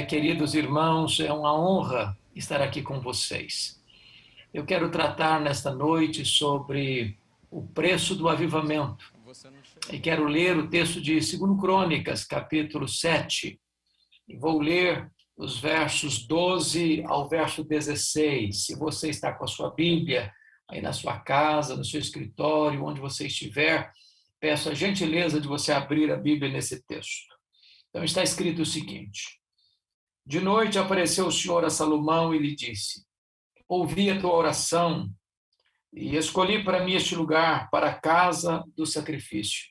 Queridos irmãos, é uma honra estar aqui com vocês. Eu quero tratar nesta noite sobre o preço do avivamento. E quero ler o texto de 2 Crônicas, capítulo 7. E vou ler os versos 12 ao verso 16. Se você está com a sua Bíblia aí na sua casa, no seu escritório, onde você estiver, peço a gentileza de você abrir a Bíblia nesse texto. Então está escrito o seguinte: de noite apareceu o Senhor a Salomão e lhe disse: ouvi a tua oração e escolhi para mim este lugar, para a casa do sacrifício.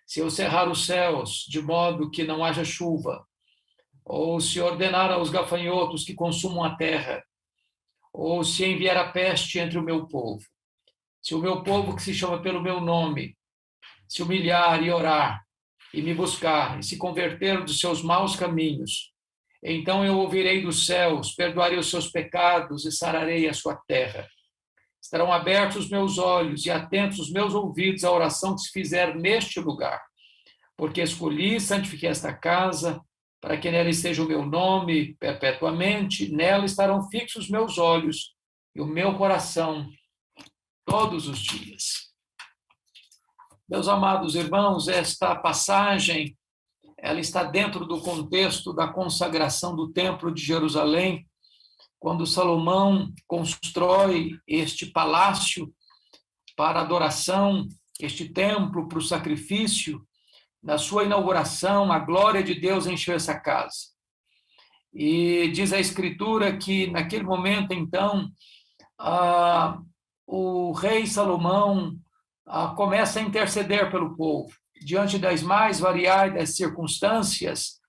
Se eu cerrar os céus de modo que não haja chuva, ou se ordenar aos gafanhotos que consumam a terra, ou se enviar a peste entre o meu povo, se o meu povo que se chama pelo meu nome se humilhar e orar, e me buscar, e se converter dos seus maus caminhos, então eu ouvirei dos céus, perdoarei os seus pecados e sararei a sua terra. Estarão abertos os meus olhos e atentos os meus ouvidos à oração que se fizer neste lugar, porque escolhi e santifiquei esta casa, para que nela esteja o meu nome perpetuamente, nela estarão fixos os meus olhos e o meu coração todos os dias. Meus amados irmãos, esta passagem ela está dentro do contexto da consagração do Templo de Jerusalém, quando Salomão constrói este palácio para adoração, este templo para o sacrifício. Na sua inauguração, a glória de Deus encheu essa casa. E diz a Escritura que, naquele momento, então, o rei Salomão começa a interceder pelo povo. Diante das mais variadas circunstâncias,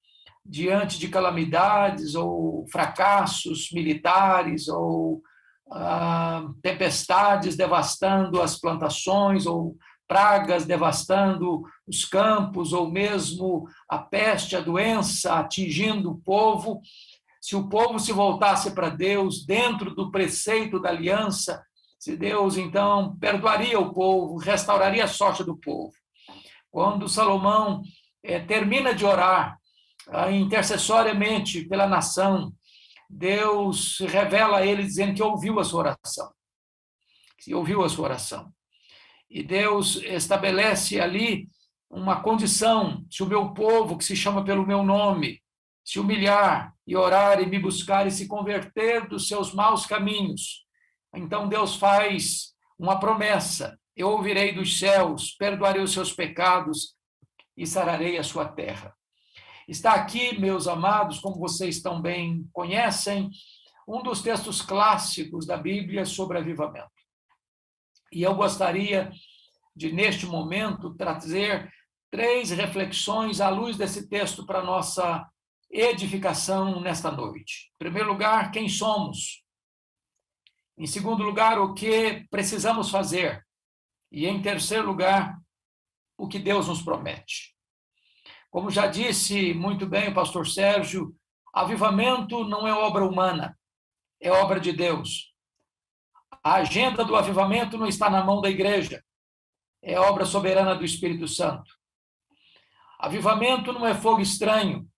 diante de calamidades ou fracassos militares ou tempestades devastando as plantações ou pragas devastando os campos ou mesmo a peste, a doença atingindo o povo, se o povo se voltasse para Deus dentro do preceito da aliança, se Deus então perdoaria o povo, restauraria a sorte do povo. Quando Salomão termina de orar intercessoriamente pela nação, Deus se revela a ele dizendo que ouviu a sua oração. Que ouviu a sua oração. E Deus estabelece ali uma condição: se o meu povo, que se chama pelo meu nome, se humilhar e orar e me buscar e se converter dos seus maus caminhos, então Deus faz uma promessa: eu ouvirei dos céus, perdoarei os seus pecados e sararei a sua terra. Está aqui, meus amados, como vocês também conhecem, um dos textos clássicos da Bíblia sobre avivamento. E eu gostaria de, neste momento, trazer 3 reflexões à luz desse texto para a nossa edificação nesta noite. Em primeiro lugar, quem somos? Em segundo lugar, o que precisamos fazer? E, em terceiro lugar, o que Deus nos promete. Como já disse muito bem o pastor Sérgio, avivamento não é obra humana, é obra de Deus. A agenda do avivamento não está na mão da igreja, é obra soberana do Espírito Santo. Avivamento não é fogo estranho,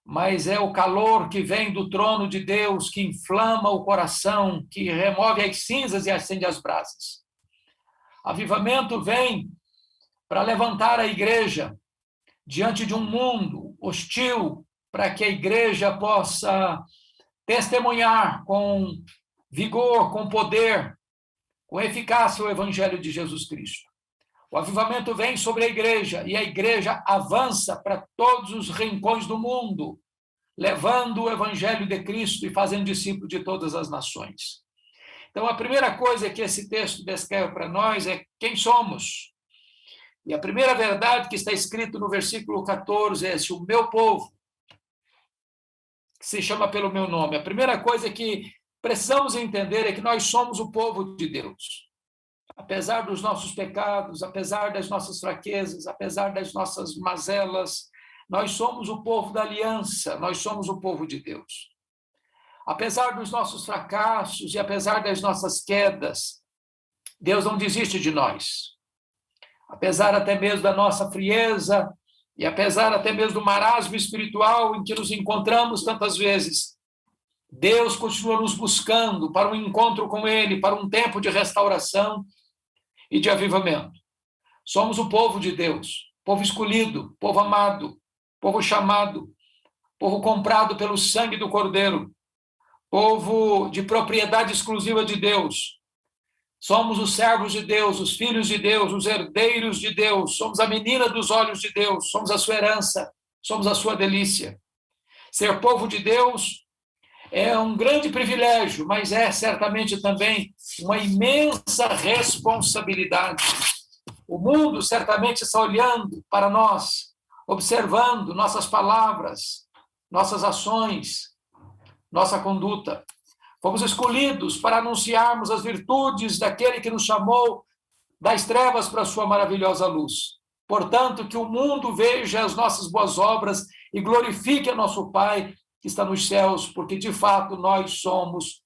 mas é o calor que vem do trono de Deus, que inflama o coração, que remove as cinzas e acende as brasas. Avivamento vem para levantar a igreja diante de um mundo hostil, para que a igreja possa testemunhar com vigor, com poder, com eficácia o evangelho de Jesus Cristo. O avivamento vem sobre a igreja e a igreja avança para todos os rincões do mundo, levando o evangelho de Cristo e fazendo discípulos de todas as nações. Então, a primeira coisa que esse texto descreve para nós é quem somos. E a primeira verdade que está escrito no versículo 14 é: se o meu povo, que se chama pelo meu nome. A primeira coisa que precisamos entender é que nós somos o povo de Deus. Apesar dos nossos pecados, apesar das nossas fraquezas, apesar das nossas mazelas, nós somos o povo da aliança, nós somos o povo de Deus. Apesar dos nossos fracassos e apesar das nossas quedas, Deus não desiste de nós. Apesar até mesmo da nossa frieza E apesar até mesmo do marasmo espiritual em que nos encontramos tantas vezes, Deus continua nos buscando para um encontro com Ele, para um tempo de restauração e de avivamento. Somos o povo de Deus, povo escolhido, povo amado, povo chamado, povo comprado pelo sangue do Cordeiro, povo de propriedade exclusiva de Deus. Somos os servos de Deus, os filhos de Deus, os herdeiros de Deus, somos a menina dos olhos de Deus, somos a sua herança, somos a sua delícia. Ser povo de Deus é um grande privilégio, mas é certamente também uma imensa responsabilidade. O mundo certamente está olhando para nós, observando nossas palavras, nossas ações, nossa conduta. Fomos escolhidos para anunciarmos as virtudes daquele que nos chamou das trevas para a sua maravilhosa luz. Portanto, que o mundo veja as nossas boas obras e glorifique a nosso Pai que está nos céus, porque de fato nós somos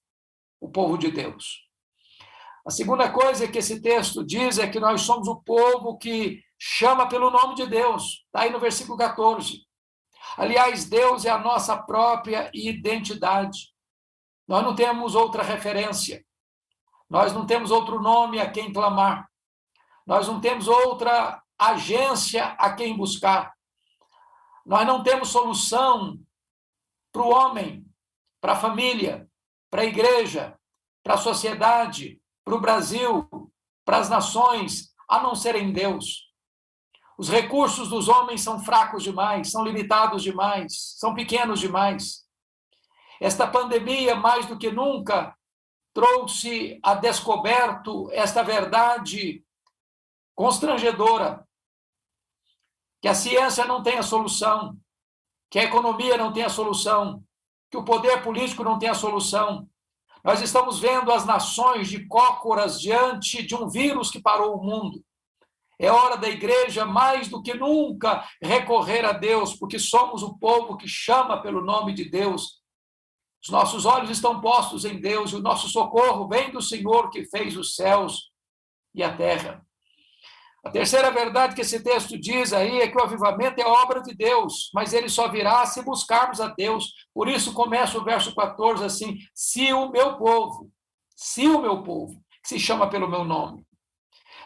o povo de Deus. A segunda coisa que esse texto diz é que nós somos o povo que chama pelo nome de Deus. Está aí no versículo 14. Aliás, Deus é a nossa própria identidade. Nós não temos outra referência. Nós não temos outro nome a quem clamar. Nós não temos outra agência a quem buscar. Nós não temos solução para o homem, para a família, para a igreja, para a sociedade, para o Brasil, para as nações, a não ser em Deus. Os recursos dos homens são fracos demais, são limitados demais, são pequenos demais. Esta pandemia, mais do que nunca, trouxe a descoberto esta verdade constrangedora, que a ciência não tem a solução, que a economia não tem a solução, que o poder político não tem a solução. Nós estamos vendo as nações de cócoras diante de um vírus que parou o mundo. É hora da igreja, mais do que nunca, recorrer a Deus, porque somos o povo que chama pelo nome de Deus. Os nossos olhos estão postos em Deus e o nosso socorro vem do Senhor que fez os céus e a terra. A terceira verdade que esse texto diz aí é que o avivamento é obra de Deus, mas ele só virá se buscarmos a Deus. Por isso começa o verso 14 assim: se o meu povo, que se chama pelo meu nome.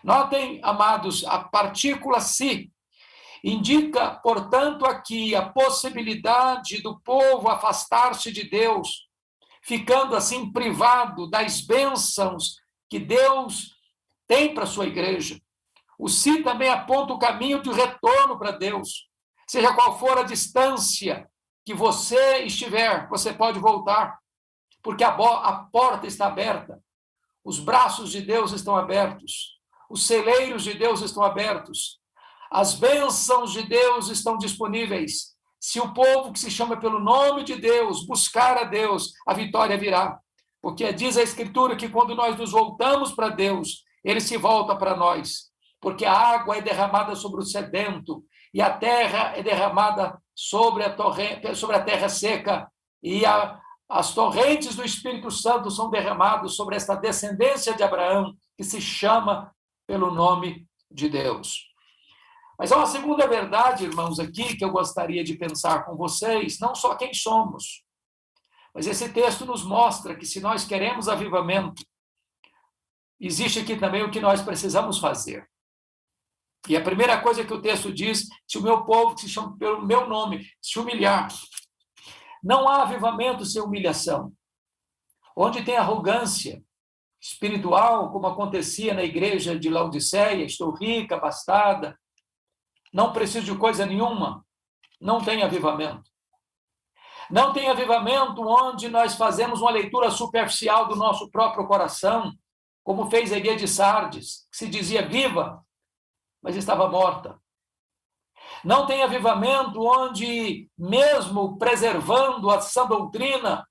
Notem, amados, a partícula se indica, portanto, aqui a possibilidade do povo afastar-se de Deus, ficando assim privado das bênçãos que Deus tem para a sua igreja. O si também aponta o caminho de retorno para Deus. Seja qual for a distância que você estiver, você pode voltar, porque a porta está aberta, os braços de Deus estão abertos, os celeiros de Deus estão abertos, as bênçãos de Deus estão disponíveis. Se o povo que se chama pelo nome de Deus buscar a Deus, a vitória virá. Porque diz a Escritura que quando nós nos voltamos para Deus, Ele se volta para nós. Porque a água é derramada sobre o sedento, e a terra é derramada sobre a terra seca, e as torrentes do Espírito Santo são derramadas sobre esta descendência de Abraão, que se chama pelo nome de Deus. Mas há uma segunda verdade, irmãos, aqui que eu gostaria de pensar com vocês, não só quem somos, mas esse texto nos mostra que se nós queremos avivamento, existe aqui também o que nós precisamos fazer. E a primeira coisa que o texto diz, se o meu povo, que se chama pelo meu nome, se humilhar. Não há avivamento sem humilhação. Onde tem arrogância espiritual, como acontecia na igreja de Laodiceia, estou rica, abastada, não preciso de coisa nenhuma, não tem avivamento. Não tem avivamento onde nós fazemos uma leitura superficial do nosso próprio coração, como fez a igreja de Sardes, que se dizia viva, mas estava morta. Não tem avivamento onde, mesmo preservando a sã doutrina,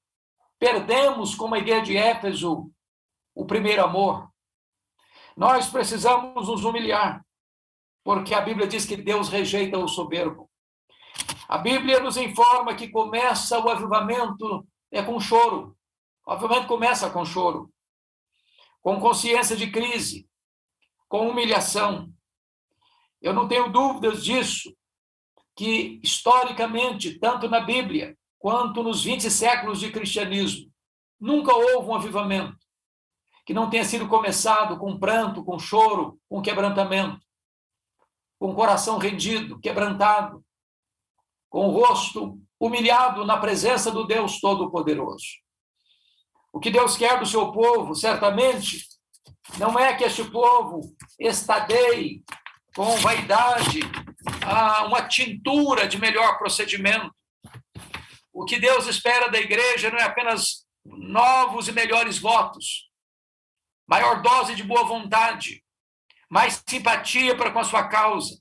perdemos, como a igreja de Éfeso, o primeiro amor. Nós precisamos nos humilhar, porque a Bíblia diz que Deus rejeita o soberbo. A Bíblia nos informa que começa o avivamento com choro. O avivamento começa com choro, com consciência de crise, com humilhação. Eu não tenho dúvidas disso, que, historicamente, tanto na Bíblia quanto nos 20 séculos de cristianismo, nunca houve um avivamento que não tenha sido começado com pranto, com choro, com quebrantamento, com o coração rendido, quebrantado, com o rosto humilhado na presença do Deus Todo-Poderoso. O que Deus quer do seu povo, certamente, não é que este povo estadeie com vaidade uma tintura de melhor procedimento. O que Deus espera da igreja não é apenas novos e melhores votos, maior dose de boa vontade, mais simpatia para com a sua causa,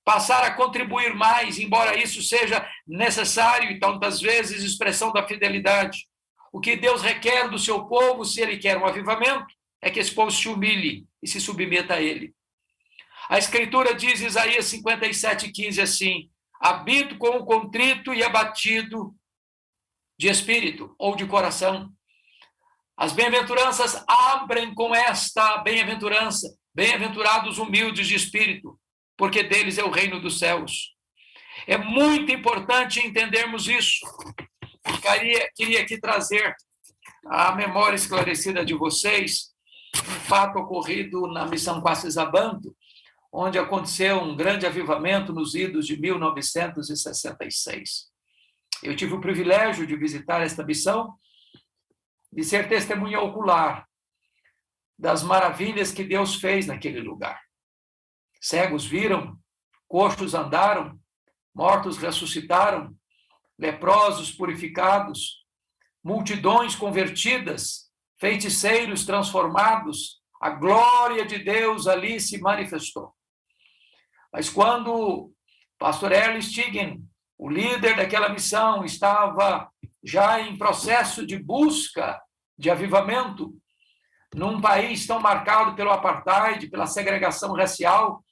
passar a contribuir mais, embora isso seja necessário e tantas vezes expressão da fidelidade. O que Deus requer do seu povo, se ele quer um avivamento, é que esse povo se humilhe e se submeta a ele. A Escritura diz, Isaías 57:15, assim: habito com o contrito e abatido de espírito ou de coração. As bem-aventuranças abrem com esta bem-aventurança: bem-aventurados humildes de espírito, porque deles é o reino dos céus. É muito importante entendermos isso. Queria aqui trazer à memória esclarecida de vocês um fato ocorrido na missão Quacis-Abanto, onde aconteceu um grande avivamento nos idos de 1966. Eu tive o privilégio de visitar esta missão e ser testemunha ocular das maravilhas que Deus fez naquele lugar. Cegos viram, coxos andaram, mortos ressuscitaram, leprosos purificados, multidões convertidas, feiticeiros transformados, a glória de Deus ali se manifestou. Mas quando o pastor Erle Stigen, o líder daquela missão, estava já em processo de busca de avivamento, num país tão marcado pelo apartheid, pela segregação racial,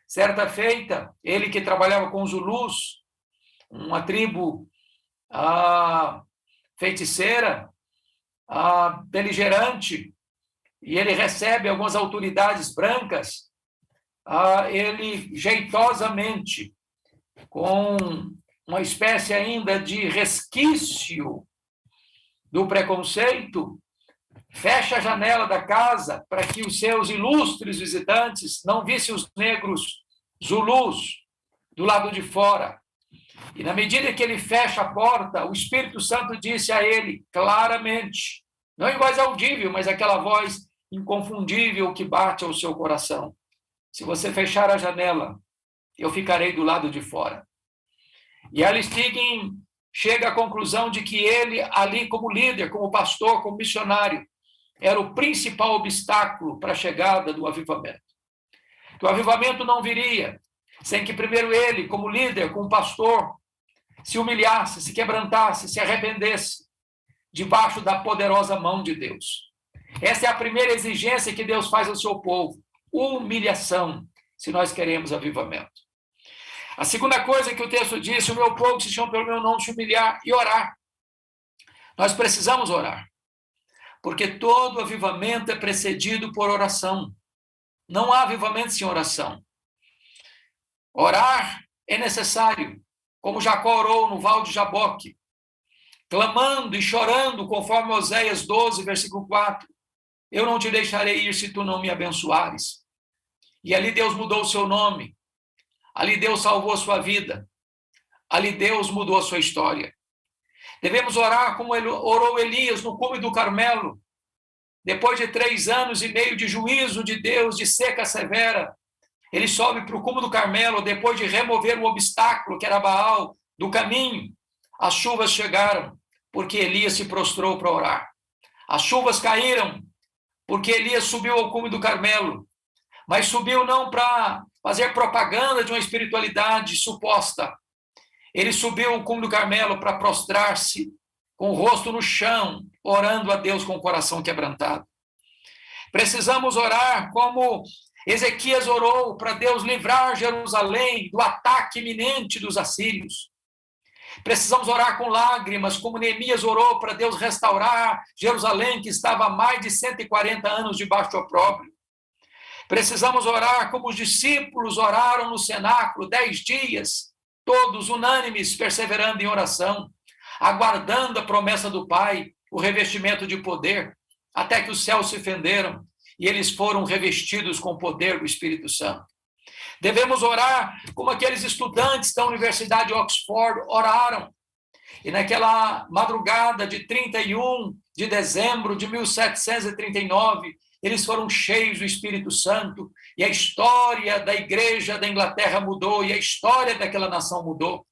certa feita, ele que trabalhava com os Zulus, uma tribo feiticeira, beligerante, e ele recebe algumas autoridades brancas, ele jeitosamente, com uma espécie ainda de resquício do preconceito, fecha a janela da casa para que os seus ilustres visitantes não vissem os negros zulus do lado de fora. E na medida que ele fecha a porta, o Espírito Santo disse a ele claramente, não em voz audível, mas aquela voz inconfundível que bate ao seu coração: se você fechar a janela, eu ficarei do lado de fora. E Erle Stigen chega à conclusão de que ele, ali como líder, como pastor, como missionário, era o principal obstáculo para a chegada do avivamento. Que o avivamento não viria sem que primeiro ele, como líder, como pastor, se humilhasse, se quebrantasse, se arrependesse debaixo da poderosa mão de Deus. Essa é a primeira exigência que Deus faz ao seu povo: humilhação, se nós queremos avivamento. A segunda coisa que o texto diz: o meu povo que se chama pelo meu nome se humilhar e orar. Nós precisamos orar, porque todo avivamento é precedido por oração. Não há avivamento sem oração. Orar é necessário, como Jacó orou no Val de Jaboque, clamando e chorando, conforme Oséias 12, versículo 4. Eu não te deixarei ir se tu não me abençoares. E ali Deus mudou o seu nome. Ali Deus salvou a sua vida. Ali Deus mudou a sua história. Devemos orar como orou Elias no cume do Carmelo. Depois de 3 anos e meio de juízo de Deus, de seca severa, ele sobe para o cume do Carmelo, depois de remover o obstáculo, que era Baal, do caminho. As chuvas chegaram, porque Elias se prostrou para orar. As chuvas caíram, porque Elias subiu ao cume do Carmelo. Mas subiu não para fazer propaganda de uma espiritualidade suposta. Ele subiu ao cume do Carmelo para prostrar-se com o rosto no chão, orando a Deus com o coração quebrantado. Precisamos orar como Ezequias orou para Deus livrar Jerusalém do ataque iminente dos assírios. Precisamos orar com lágrimas, como Neemias orou para Deus restaurar Jerusalém, que estava há mais de 140 anos debaixo de opróbrio. Precisamos orar como os discípulos oraram no cenáculo 10 dias, todos unânimes, perseverando em oração, aguardando a promessa do Pai, o revestimento de poder, até que os céus se fenderam e eles foram revestidos com o poder do Espírito Santo. Devemos orar como aqueles estudantes da Universidade de Oxford oraram. E naquela madrugada de 31 de dezembro de 1739, eles foram cheios do Espírito Santo e a história da igreja da Inglaterra mudou e a história daquela nação mudou.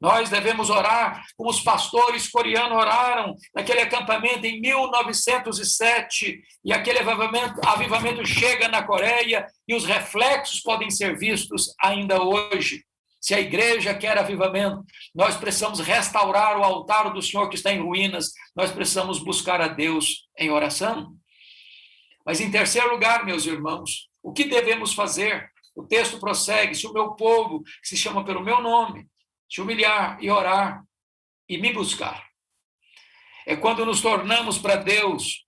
Nós devemos orar como os pastores coreanos oraram naquele acampamento em 1907 e aquele avivamento chega na Coreia e os reflexos podem ser vistos ainda hoje. Se a igreja quer avivamento, nós precisamos restaurar o altar do Senhor que está em ruínas, nós precisamos buscar a Deus em oração. Mas em terceiro lugar, meus irmãos, o que devemos fazer? O texto prossegue: se o meu povo, que se chama pelo meu nome, se humilhar e orar e me buscar. É quando nos tornamos para Deus,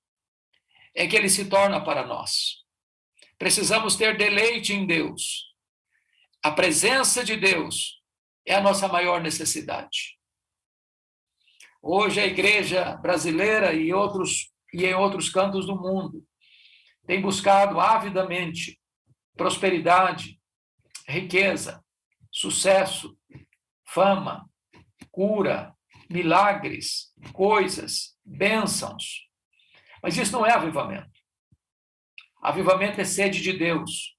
é que Ele se torna para nós. Precisamos ter deleite em Deus. A presença de Deus é a nossa maior necessidade. Hoje a igreja brasileira e em outros cantos do mundo tem buscado avidamente prosperidade, riqueza, sucesso, fama, cura, milagres, coisas, bênçãos. Mas isso não é avivamento. Avivamento é sede de Deus.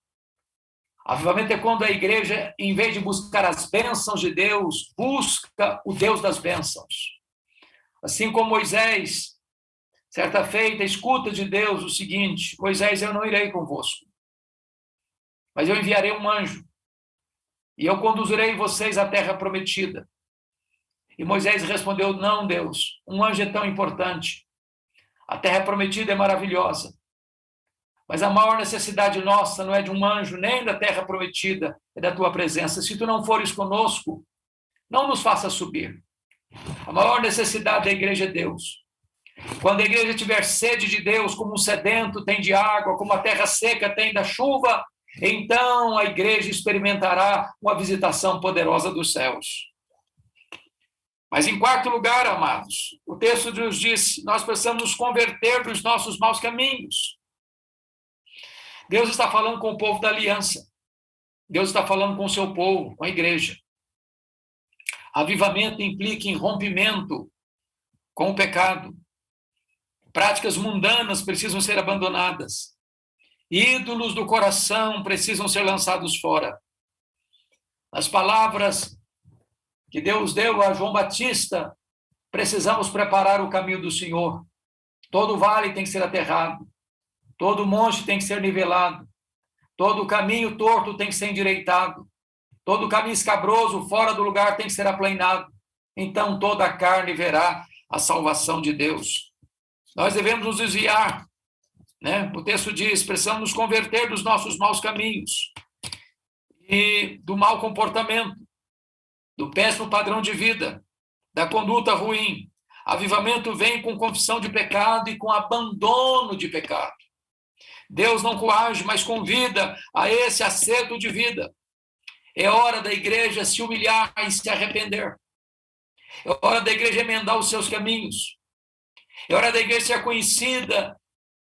Avivamento é quando a igreja, em vez de buscar as bênçãos de Deus, busca o Deus das bênçãos. Assim como Moisés, certa feita, escuta de Deus o seguinte: Moisés, eu não irei convosco, mas eu enviarei um anjo, e eu conduzirei vocês à terra prometida. E Moisés respondeu: não, Deus, um anjo é tão importante. A terra prometida é maravilhosa. Mas a maior necessidade nossa não é de um anjo, nem da terra prometida, é da tua presença. Se tu não fores conosco, não nos faça subir. A maior necessidade da igreja é Deus. Quando a igreja tiver sede de Deus, como um sedento tem de água, como a terra seca tem da chuva, então a igreja experimentará uma visitação poderosa dos céus. Mas em quarto lugar, amados, o texto nos diz: nós precisamos nos converter dos nossos maus caminhos. Deus está falando com o povo da aliança. Deus está falando com o seu povo, com a igreja. Avivamento implica em rompimento com o pecado. Práticas mundanas precisam ser abandonadas. Ídolos do coração precisam ser lançados fora. As palavras que Deus deu a João Batista: precisamos preparar o caminho do Senhor. Todo vale tem que ser aterrado. Todo monte tem que ser nivelado. Todo caminho torto tem que ser endireitado. Todo caminho escabroso, fora do lugar, tem que ser aplanado. Então toda a carne verá a salvação de Deus. Nós devemos nos desviar, né? O texto diz: precisamos nos converter dos nossos maus caminhos e do mau comportamento, do péssimo padrão de vida, da conduta ruim. Avivamento vem com confissão de pecado e com abandono de pecado. Deus não coage, mas convida a esse acerto de vida. É hora da igreja se humilhar e se arrepender. É hora da igreja emendar os seus caminhos. É hora da igreja ser conhecida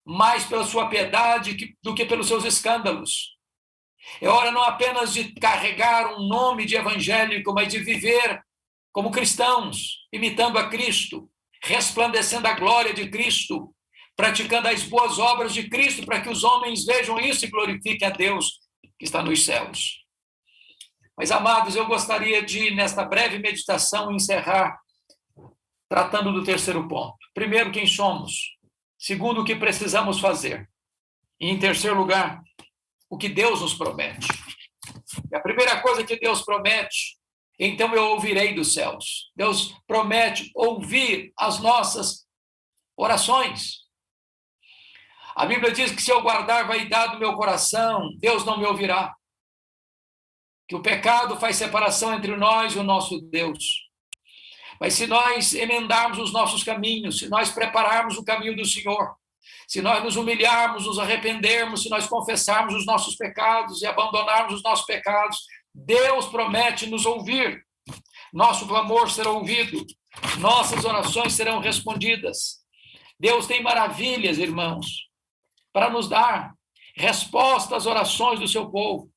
mais pela sua piedade do que pelos seus escândalos. É hora não apenas de carregar um nome de evangélico, mas de viver como cristãos, imitando a Cristo, resplandecendo a glória de Cristo, praticando as boas obras de Cristo, para que os homens vejam isso e glorifiquem a Deus que está nos céus. Mas, amados, eu gostaria de, nesta breve meditação, encerrar tratando do terceiro ponto. Primeiro, quem somos. Segundo, o que precisamos fazer. E, em terceiro lugar, o que Deus nos promete. E a primeira coisa que Deus promete: então eu ouvirei dos céus. Deus promete ouvir as nossas orações. A Bíblia diz que se eu guardar a vaidade do meu coração, Deus não me ouvirá. Que o pecado faz separação entre nós e o nosso Deus. Mas se nós emendarmos os nossos caminhos, se nós prepararmos o caminho do Senhor, se nós nos humilharmos, nos arrependermos, se nós confessarmos os nossos pecados e abandonarmos os nossos pecados, Deus promete nos ouvir. nosso clamor será ouvido, nossas orações serão respondidas. Deus tem maravilhas, irmãos, para nos dar resposta às orações do seu povo.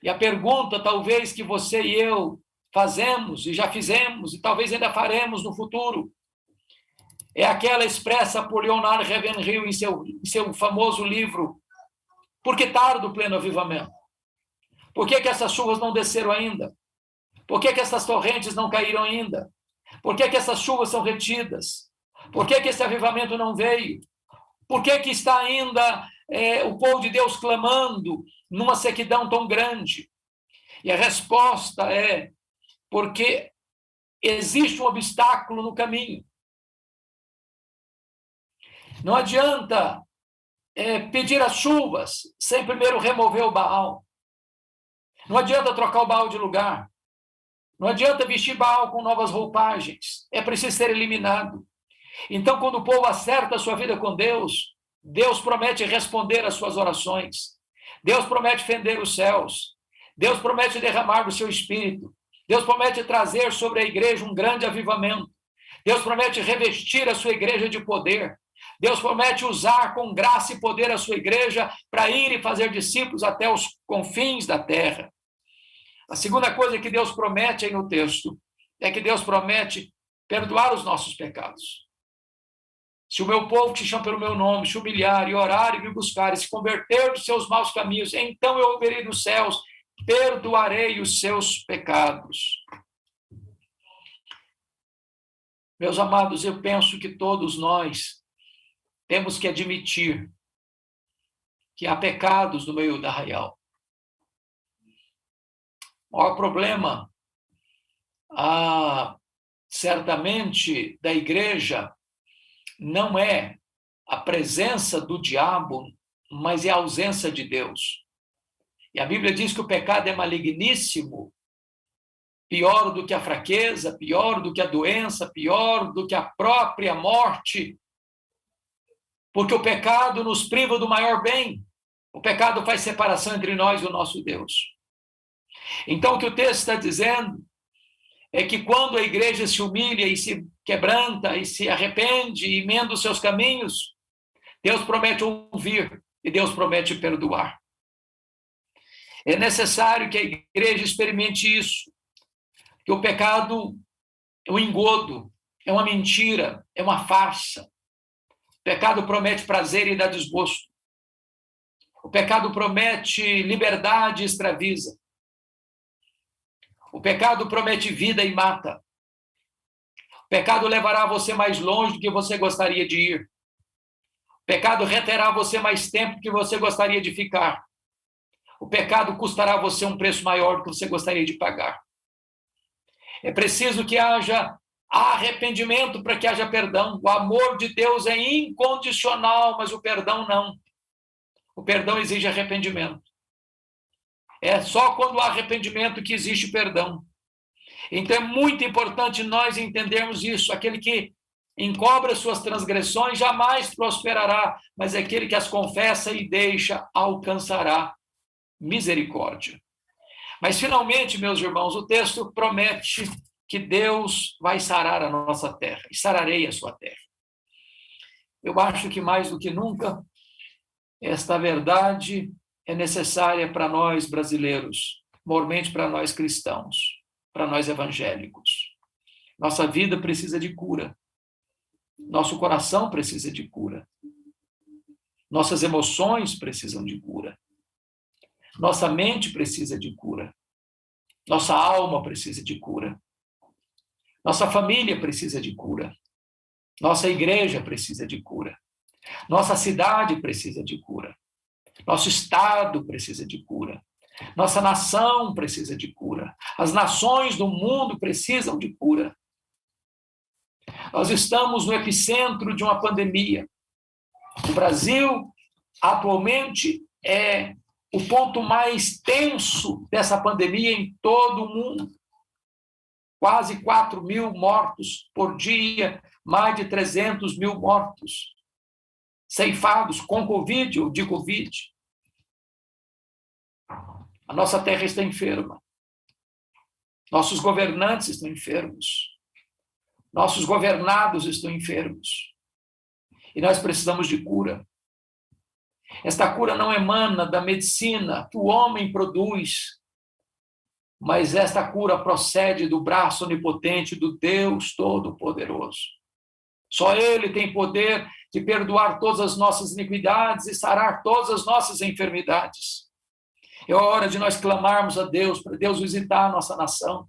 E a pergunta, talvez, que você e eu fazemos, e já fizemos, e talvez ainda faremos no futuro, é aquela expressa por Leonard Ravenhill em seu famoso livro, Por que tarda o pleno avivamento? Por que essas chuvas não desceram ainda? Por que essas torrentes não caíram ainda? Por que essas chuvas são retidas? Por que esse avivamento não veio? Por que está ainda o povo de Deus clamando numa sequidão tão grande? E a resposta é porque existe um obstáculo no caminho. Não adianta pedir as chuvas sem primeiro remover o Baal. Não adianta trocar o Baal de lugar. Não adianta vestir Baal com novas roupagens. É preciso ser eliminado. Então, quando o povo acerta a sua vida com Deus, Deus promete responder às suas orações. Deus promete fender os céus. Deus promete derramar do seu espírito. Deus promete trazer sobre a igreja um grande avivamento. Deus promete revestir a sua igreja de poder. Deus promete usar com graça e poder a sua igreja para ir e fazer discípulos até os confins da terra. A segunda coisa que Deus promete aí no texto é que Deus promete perdoar os nossos pecados. Se o meu povo que se chama pelo meu nome se humilhar e orar e me buscar e se converter dos seus maus caminhos, então eu ouvirei dos céus, perdoarei os seus pecados. Meus amados, eu penso que todos nós temos que admitir que há pecados no meio da arraial. O maior problema, certamente, da igreja não é a presença do diabo, mas é a ausência de Deus. E a Bíblia diz que o pecado é maligníssimo, pior do que a fraqueza, pior do que a doença, pior do que a própria morte, porque o pecado nos priva do maior bem. O pecado faz separação entre nós e o nosso Deus. Então, o que o texto está dizendo é que quando a igreja se humilha e se quebranta e se arrepende e emenda os seus caminhos, Deus promete ouvir e Deus promete perdoar. É necessário que a igreja experimente isso, que o pecado é um engodo, é uma mentira, é uma farsa. O pecado promete prazer e dá desgosto. O pecado promete liberdade e escraviza. O pecado promete vida e mata. O pecado levará você mais longe do que você gostaria de ir. O pecado reterá você mais tempo do que você gostaria de ficar. O pecado custará a você um preço maior do que você gostaria de pagar. É preciso que haja arrependimento para que haja perdão. O amor de Deus é incondicional, mas o perdão não. O perdão exige arrependimento. É só quando há arrependimento que existe perdão. Então é muito importante nós entendermos isso. Aquele que encobre as suas transgressões jamais prosperará, mas aquele que as confessa e deixa alcançará misericórdia. Mas finalmente, meus irmãos, o texto promete que Deus vai sarar a nossa terra, e sararei a sua terra. Eu acho que mais do que nunca, esta verdade é necessária para nós brasileiros, mormente para nós cristãos, para nós evangélicos. Nossa vida precisa de cura. Nosso coração precisa de cura. Nossas emoções precisam de cura. Nossa mente precisa de cura. Nossa alma precisa de cura. Nossa família precisa de cura. Nossa igreja precisa de cura. Nossa cidade precisa de cura. Nosso estado precisa de cura. Nossa nação precisa de cura. As nações do mundo precisam de cura. Nós estamos no epicentro de uma pandemia. O Brasil, atualmente, é o ponto mais tenso dessa pandemia em todo o mundo. Quase 4 mil mortos por dia, mais de 300 mil mortos ceifados com Covid ou de Covid. A nossa terra está enferma. Nossos governantes estão enfermos. Nossos governados estão enfermos. E nós precisamos de cura. Esta cura não emana da medicina que o homem produz, mas esta cura procede do braço onipotente do Deus Todo-Poderoso. Só Ele tem poder de perdoar todas as nossas iniquidades e sarar todas as nossas enfermidades. É hora de nós clamarmos a Deus, para Deus visitar a nossa nação,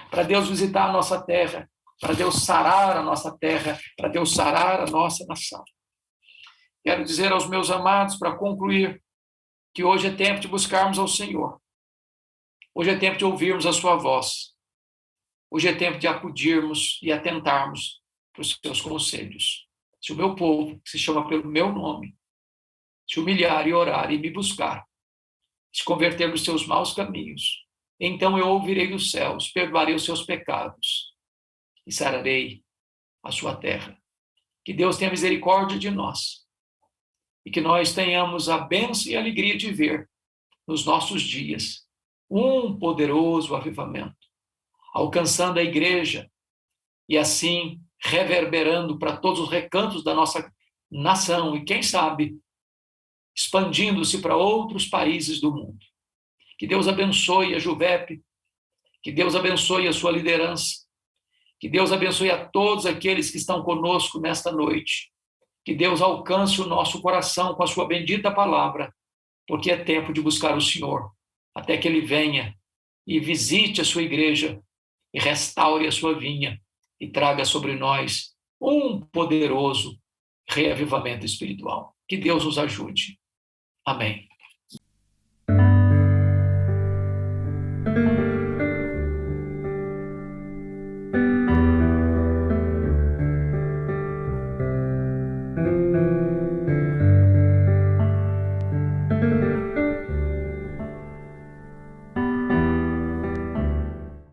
para Deus visitar a nossa terra, para Deus sarar a nossa terra, para Deus sarar a nossa nação. Quero dizer aos meus amados, para concluir, que hoje é tempo de buscarmos ao Senhor. Hoje é tempo de ouvirmos a sua voz. Hoje é tempo de acudirmos e atentarmos para os seus conselhos. Se o meu povo, que se chama pelo meu nome, se humilhar e orar e me buscar, se converter dos seus maus caminhos, então eu ouvirei dos céus, perdoarei os seus pecados e sararei a sua terra. Que Deus tenha misericórdia de nós e que nós tenhamos a bênção e a alegria de ver nos nossos dias um poderoso avivamento, alcançando a igreja e assim reverberando para todos os recantos da nossa nação e, quem sabe, expandindo-se para outros países do mundo. Que Deus abençoe a Juvep, que Deus abençoe a sua liderança, que Deus abençoe a todos aqueles que estão conosco nesta noite, que Deus alcance o nosso coração com a sua bendita palavra, porque é tempo de buscar o Senhor, até que Ele venha e visite a sua igreja e restaure a sua vinha e traga sobre nós um poderoso reavivamento espiritual. Que Deus nos ajude. Amém.